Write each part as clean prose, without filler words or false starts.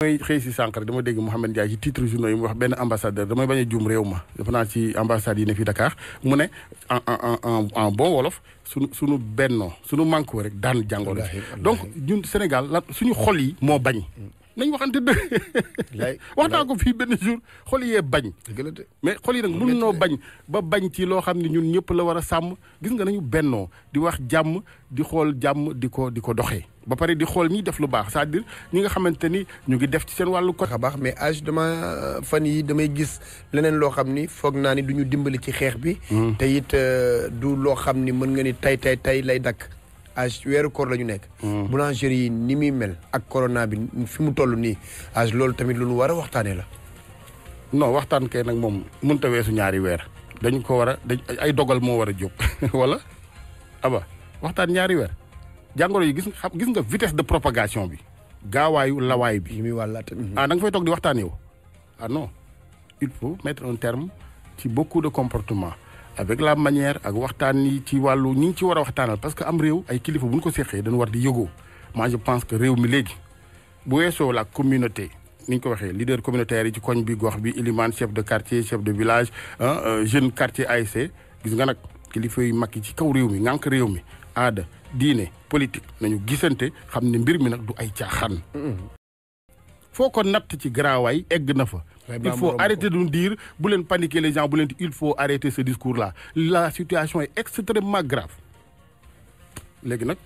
damay xëy si sànq rek dama dégg Mouhamed Ndiaye ci titre journaux yi mu wax benn ambassadeur damay bañ a juum réew ma dafa naa ci ambassade yi ne fii Dakar mu ne en bon wolof suñu bennoo suñu manko rek daan jàngoro donc ñun Sénégal la suñu xol yi moo bañ nañ waxante dëgg wax naa ko fii benn jour xol yee bañ mais xol yi nag mën noo bañ ba bañ ci loo xam ne ñun ñëpp la war a sàmm gis nga nañu bennoo di wax jàmm di xool jàmm di ko doxee ba pare di xool ñi def lu baax c'est-à-dire ñi nga xamante ni ñu ngi def ci seen wàllu ko baax mais âge dama fan yi damay gis leneen loo xam ni foog naa ni du ñu dimbali ci xeex bi te it du loo xam ni mën nga ni tay lay dakk âge weeru koor la ñu nekk boulangerie yi ni muy mel ak corona bi fi mu toll nii âge loolu tamit lu ñu war a waxtaanee la non waxtaan kay nag moom mënut a weesu ñaari weer dañ ko war a ay dogal moo war a jóg wala aba waxtaan ñaari weer jàngoro yi gis nga vitesse de propagation bi gaawaayu lawaay bi li muy wàllaate da nga fay toog di waxtaan yow non il faut mettre un terme ci beaucoup de comportements avec la manière ak waxtaan yi ci wàllu ñi ngi ci war a waxtaanal parce que am réew ay kilifa bu ñu ko séqee dañu war di yëgoo moi je pense que réew mi léegi bu weesoo la communauté ni ñu ko waxee leader communautaire yi ci koñ bi gox bi iliman chef de quartier chef de village jeune quartier ASC gis nga nag kilifa yu mag yi ci kaw réew mi ngànk réew mi aada diine politique nañu gisante xam ne mbir mi nag du ay caaxaan foo ko natt ci garaawaay egg na fa il faut arrêter de nous dire bu leen paniquer les gens bu leen il faut arrêter ce discours là la situation est extrêmement grave léegi nag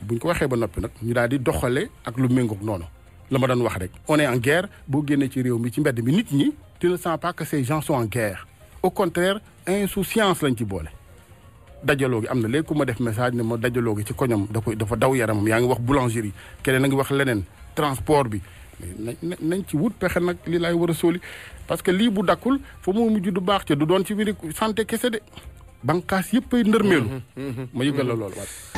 buñ ko waxee ba noppi nag ñu daal di doxale ak lu méngoog noonu la ma doon wax rek on est en guerre boo génnee ci réew mi ci mbedd mi nit ñi tu ne sens pas que ces gens sont en guerre au contraire insouciance lañ ci boole dajaloo gi am na léegi ku ma def message ne ma dajaloo gi ci koñam dafa daw yaramam yaa ngi wax boulangerie keneen a ngi wax leneen transport bi nañ ci wut pexe nag li laay war a sóoli parce que lii bu dakkul fa mu mujj du baax ca du doon ci biir santé kese de banqaas yëpp ay ndërmeelu ma yëgal la loolu waat